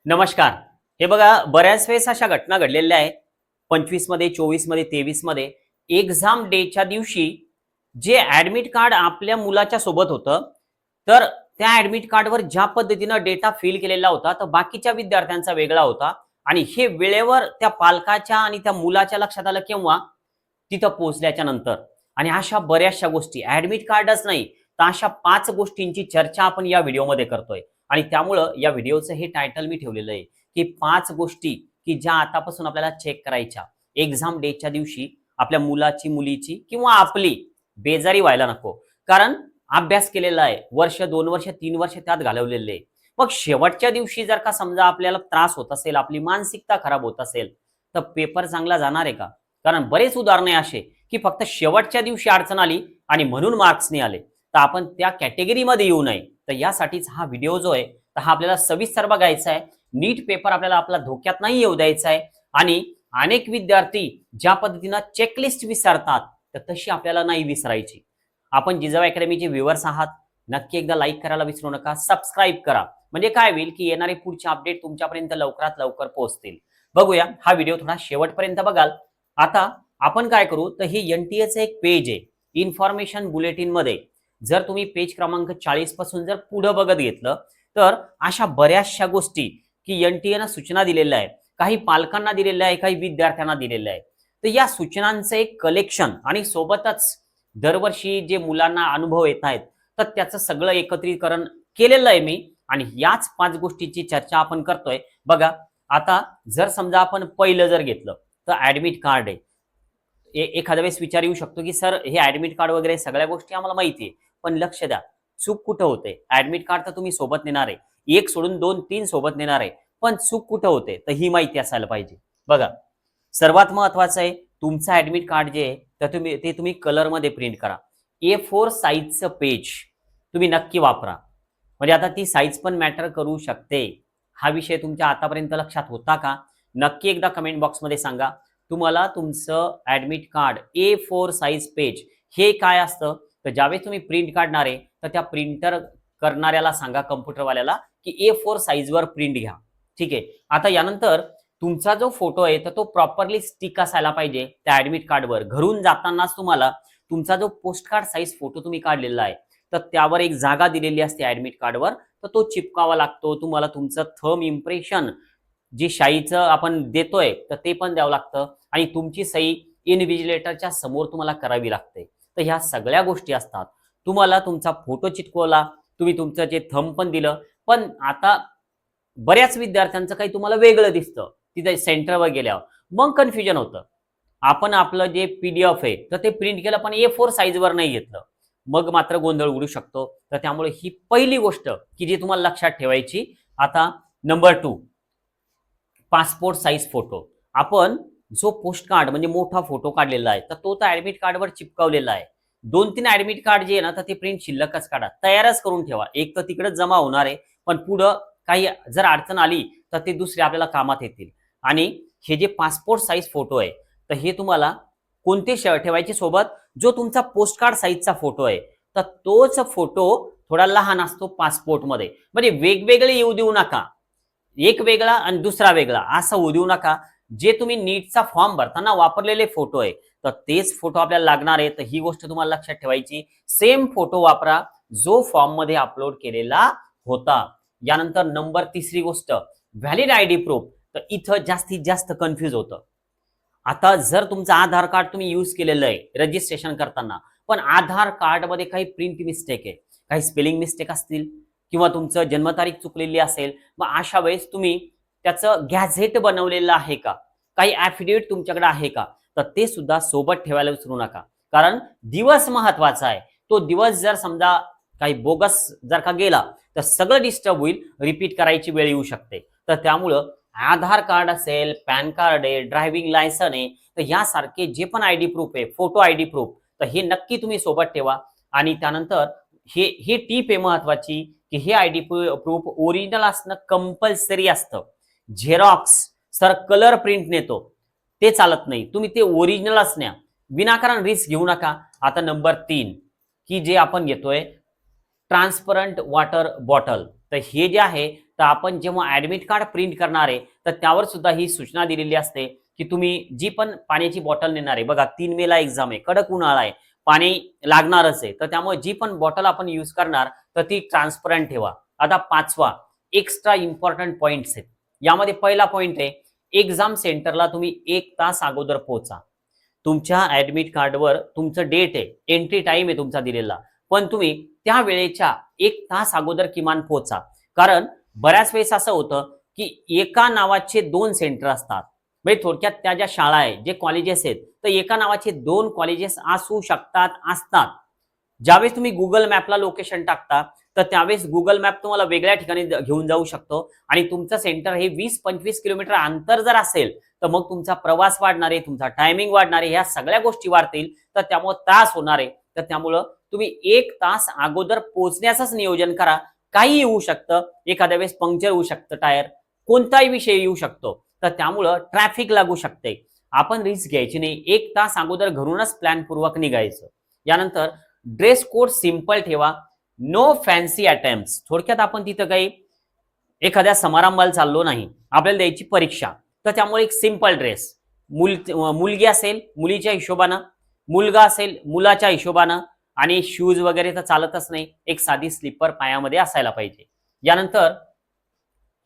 नमस्कार. हे बघा बऱ्याच वेळेस अशा घटना घडलेल्या आहेत. 25 मध्ये, 24 मध्ये, 23 मध्ये एक्झाम डेच्या दिवशी जे ॲडमिट कार्ड आपल्या मुलाच्या सोबत होतं, तर त्या ॲडमिट कार्डवर ज्या पद्धतीनं डेटा फिल केलेला होता, तर बाकीच्या विद्यार्थ्यांचा वेगळा होता आणि हे वेळेवर त्या पालकाच्या आणि त्या मुलाच्या लक्षात आलं केव्हा? तिथं पोहोचल्याच्या नंतर. आणि अशा बऱ्याचशा गोष्टी ॲडमिट कार्डच नाही, तर अशा 5 गोष्टींची चर्चा आपण या व्हिडिओमध्ये करतोय. आणि त्यामुळं या व्हिडिओचं हे टायटल मी ठेवलेलं आहे, की 5 गोष्टी की ज्या आतापासून आपल्याला चेक करायच्या. एक्झाम डेच्या दिवशी आपल्या मुलाची, मुलीची किंवा आपली बेजारी व्हायला नको. कारण अभ्यास केलेला आहे. वर्ष, 2 वर्ष, 3 वर्ष त्यात घालवलेले आहे. मग शेवटच्या दिवशी जर का समजा आपल्याला त्रास होत असेल, आपली मानसिकता खराब होत असेल, तर पेपर चांगला जाणार आहे का? कारण बरेच उदाहरण आहे असे, की फक्त शेवटच्या दिवशी अडचण आली आणि म्हणून मार्क्स नाही आले. तर आपण त्या कॅटेगरीमध्ये येऊ नये. तर यासाठीच हा व्हिडिओ जो आहे, तर हा आपल्याला सविस्तर बघायचा आहे. नीट पेपर आपल्याला आपला धोक्यात नाही येऊ द्यायचा आहे आणि अनेक विद्यार्थी ज्या पद्धतीनं चेकलिस्ट विसरतात, तर तशी आपल्याला नाही विसरायची. आपण जिजाऊ अकॅडमीचे व्ह्यूअर्स आहात, नक्की एकदा लाईक करायला विसरू नका, सबस्क्राईब करा. म्हणजे काय होईल, की येणारे पुढचे अपडेट तुमच्यापर्यंत लवकरात लवकर पोहोचतील. बघूया, हा व्हिडिओ थोडा शेवटपर्यंत बघाल. आता आपण काय करू, तर हे एनटीएचं एक पेज आहे. इन्फॉर्मेशन बुलेटिनमध्ये जर तुम्ही पेज क्रमांक 40 पासून जर पुढे बघत घेतलं, तर अशा बऱ्याचशा गोष्टी की एनटीएनं सूचना दिलेल्या आहेत. काही पालकांना दिलेल्या आहे, काही विद्यार्थ्यांना दिलेल्या आहे. तर या सूचनांचं एक कलेक्शन आणि सोबतच दरवर्षी जे मुलांना अनुभव येत आहेत, तर त्याचं सगळं एकत्रीकरण केलेलं आहे मी आणि याच 5 गोष्टींची चर्चा आपण करतोय. बघा, आता जर समजा आपण पहिलं जर घेतलं, तर ॲडमिट कार्ड आहे. एखाद्या वेळेस विचार येऊ शकतो, की सर हे ॲडमिट कार्ड वगैरे सगळ्या गोष्टी आम्हाला माहिती आहे. पण लक्ष द्या, चूक कुठं होते? ॲडमिट कार्ड तर तुम्ही सोबत नेणार आहे. एक सोडून 2, 3 सोबत नेणार आहे. पण चूक कुठं होते? तर ही माहिती असायला पाहिजे. बघा, सर्वात महत्त्वाचं आहे तुमचं ॲडमिट कार्ड जे आहे, तर तुम्ही कलरमध्ये प्रिंट करा. A4 साइजचं पेज तुम्ही नक्की वापरा. म्हणजे आता ती साइज पण मॅटर करू शकते. हा विषय तुमच्या आतापर्यंत लक्षात होता का? नक्की एकदा कमेंट बॉक्समध्ये सांगा. तुम्हाला तुमचं admit card A4 size page हे काय असतं? तर ज्यावेळेस तुम्ही प्रिंट काढणार आहे, तर त्या प्रिंटर करणाऱ्याला सांगा, कॉम्प्युटरवाल्याला, की A4 साइजवर प्रिंट घ्या. ठीक आहे. आता यानंतर तुमचा जो फोटो आहे, तर तो प्रॉपरली स्टिक असायला पाहिजे त्या ॲडमिट कार्डवर. घरून जातानाच तुम्हाला तुमचा जो पोस्टकार्ड साइज फोटो तुम्ही काढलेला आहे, तर त्यावर एक जागा दिलेली असते ॲडमिट कार्डवर, तर तो चिपकावा लागतो. तुम्हाला तुमचं थंब इम्प्रेशन जी शाईचं आपण देतोय, तर ते पण द्यावं लागतं आणि तुमची सही इन्व्हिजिलेटरच्या समोर तुम्हाला करावी लागते. तर ह्या सगळ्या गोष्टी असतात. तुम्हाला तुमचा फोटो चिटकवला, तुम्ही तुमचं जे थंब पण दिलं, पण आता बऱ्याच विद्यार्थ्यांचं काही तुम्हाला वेगळं दिसतं तिथे सेंटरवर गेल्यावर. मग कन्फ्युजन होतं. आपण आपलं जे पीडीएफ आहे, तर ते प्रिंट केलं पण A4 साइजवर नाही घेतलं. मग मात्र गोंधळ उडू शकतो. तर त्यामुळे ही पहिली गोष्ट की जी तुम्हाला लक्षात ठेवायची. आता नंबर 2, पासपोर्ट साइज फोटो. आपण जो पोस्ट कार्ड म्हणजे मोठा फोटो काढलेला आहे, तर तो ॲडमिट कार्डवर चिपकवलेला आहे. 2-3 ॲडमिट कार्ड जे आहे ना, तर ते प्रिंट शिल्लकच काढा. तयारच करून ठेवा. एक तर तिकडे जमा होणार आहे, पण पुढं काही जर अडचण आली, तर ते दुसरे आपल्याला कामात येतील. आणि हे जे पासपोर्ट साइज फोटो आहे, तर हे तुम्हाला कोणते ठेवायचे सोबत? जो तुमचा पोस्ट कार्ड साइजचा फोटो आहे, तर तोच फोटो थोडा लहान असतो पासपोर्टमध्ये. म्हणजे वेगवेगळे येऊ देऊ नका. एक वेगळा आणि दुसरा वेगळा असं होऊ देऊ नका. जे तुम्ही नीटचा फॉर्म भरताना वापरलेले फोटो आहे, तर तेच फोटो आपल्याला लागणार आहे. तर ही गोष्ट तुम्हाला लक्षात ठेवायची. सेम फोटो वापरा जो फॉर्ममध्ये अपलोड केलेला होता. यानंतर नंबर 3री गोष्ट, व्हॅलिड आयडी प्रूफ. तर इथं जास्तीत जास्त कन्फ्यूज होतं. आता जर तुमचं आधार कार्ड तुम्ही यूज केलेलं आहे रजिस्ट्रेशन करताना, पण आधार कार्डमध्ये काही प्रिंट मिस्टेक आहे, काही स्पेलिंग मिस्टेक असतील किंवा तुमचं जन्मतारीख चुकलेली असेल, मग अशा वेळेस तुम्ही त्याचं गॅझेट बनवलेलं आहे का? काही ॲफिडेव्हिट तुमच्याकडे आहे का? तर ते सुद्धा सोबत ठेवायला विसरू नका. कारण दिवस महत्त्वाचा आहे. तो दिवस जर समजा काही बोगस जर का गेला, तर सगळं डिस्टर्ब होईल, रिपीट करायची वेळ येऊ शकते. तर त्यामुळं आधार कार्ड असेल, पॅन कार्ड आहे, ड्रायव्हिंग लायसन आहे, तर यासारखे जे पण आयडी प्रूफ आहे, फोटो आयडी प्रूफ, तर हे नक्की तुम्ही सोबत ठेवा. आणि त्यानंतर हे टीप आहे महत्त्वाची, की हे आयडी प्रूफ ओरिजिनल असणं कंपल्सरी असतं. झेरॉक्स, सर कलर प्रिंट नेतो, ते चालत नाही. तुम्ही ते ओरिजिनलच न्या. विनाकारण रिस्क घेऊ नका. आता नंबर 3 की जे आपण घेतोय ट्रान्सपरंट वॉटर बॉटल. तर हे जे आहे, तर आपण जेव्हा ऍडमिट कार्ड प्रिंट करणार आहे तर त्यावर सुद्धा ही सूचना दिलेली असते की तुम्ही जी पण पाण्याची बॉटल नेणार आहे, बघा 3 मेला एक्झाम आहे, कडक उन्हाळा आहे, पाणी लागणारच आहे, तर त्यामुळे जी पण बॉटल आपण यूज करणार तर ती ट्रान्सपरंट ठेवा. आता 5वा एक्स्ट्रा इम्पॉर्टंट पॉइंट्स आहेत. यामध्ये पहिला पॉइंट आहे, एक्झाम सेंटरला तुम्ही 1 तास अगोदर पोहोचा. तुमच्या ऍडमिट कार्डवर तुमचं डेट आहे, एंट्री टाइम आहे तुमचा दिलेला, पण तुम्ही त्या वेळेच्या 1 तास अगोदर किमान पोहोचा. कारण बऱ्याच वेळेस असं होतं की एका नावाचे 2 सेंटर असतात. म्हणजे थोडक्यात त्या ज्या शाळा आहेत, जे कॉलेजेस आहेत, तर एका नावाचे 2 कॉलेजेस असू शकतात, असतात. ज्यावेळेस तुम्ही गुगल मॅपला लोकेशन टाकता तर त्यावेळेस गुगल मॅप तुम्हाला वेगळ्या ठिकाणी घेऊन जाऊ शकतो आणि तुमचं सेंटर हे 20-25 किलोमीटर अंतर जर असेल तर मग तुमचा प्रवास वाढणार आहे, तुमचा टायमिंग वाढणार आहे, ह्या सगळ्या गोष्टी वाढतील, तर त्यामुळे त्रास होणार आहे. तर त्यामुळं तुम्ही 1 तास अगोदर पोहोचण्याचंच नियोजन करा. काही होऊ शकतं, एखाद्या वेळेस पंक्चर होऊ शकतं टायर, कोणताही विषय येऊ शकतो, तर त्यामुळं ट्रॅफिक लागू शकते. आपण रिस्क घ्यायची नाही. 1 तास अगोदर घरूनच प्लॅनपूर्वक निघायचं. यानंतर ड्रेस कोड सिंपल ठेवा. No fancy attempts. थोडक्यात आपण तिथं काही एखाद्या समारंभाला चाललो नाही, आपल्याला द्यायची परीक्षा, तर त्यामुळे एक सिंपल ड्रेस, मुलगी असेल मुलीच्या हिशोबानं, मुलगा असेल मुलाच्या हिशोबानं, आणि शूज वगैरे तर चालतच नाही, एक साधी स्लीपर पायामध्ये असायला पाहिजे. यानंतर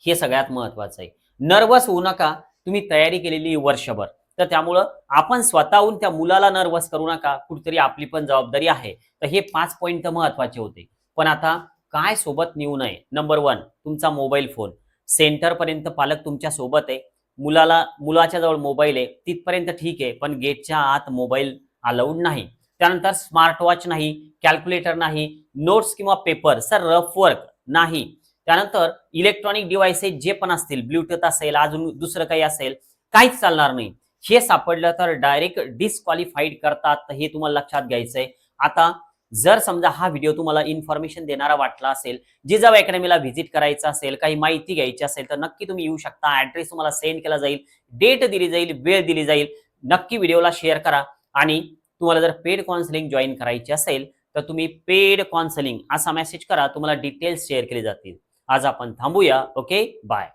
हे सगळ्यात महत्वाचं आहे, नर्वस होऊ नका. तुम्ही तयारी केलेली वर्षभर, तर त्यामुळं आपण स्वतःहून त्या मुलाला नर्वस करू नका. कुठेतरी आपली पण जबाबदारी आहे. तर हे 5 पॉइंट तर महत्वाचे होते. पण आता काय सोबत नेऊ नये? नंबर 1 तुमचा मोबाईल फोन. सेंटर पर्यंत पालक तुमच्या सोबत आहे, मुलाच्या जवळ मोबाईल आहे तिथपर्यंत ठीक आहे, पण गेटच्या आत मोबाईल अलाउड नाही. त्यानंतर स्मार्ट वॉच नाही, कॅल्क्युलेटर नाही, नोट्स किंवा पेपर सर रफ वर्क नाही. त्यानंतर इलेक्ट्रॉनिक डिव्हाइसेस जे पण असतील, ब्लूटूथ असेल, अजून दुसरं काही असेल, काहीच चालणार नाही. हे सापडलं तर डायरेक्ट डिस्क्वालिफाईड करतात. तर हे तुम्हाला लक्षात घ्यायचंय. आता जर समजा हा व्हिडिओ तुम्हाला इन्फॉर्मेशन देणारा वाटला असेल, जिजाऊ अकॅडमीला व्हिजिट करायचं असेल, काही माहिती घ्यायची असेल, तर नक्की तुम्ही येऊ शकता. ऍड्रेस तुम्हाला सेंड केला जाईल, डेट दिली जाईल, वेळ दिली जाईल. नक्की व्हिडिओला शेअर करा. आणि तुम्हाला जर पेड काउन्सिलिंग जॉईन करायची असेल तर तुम्ही पेड काउन्सिलिंग असा मेसेज करा, तुम्हाला डिटेल्स शेअर केले जातील. आज आपण थांबूया. Okay, bye.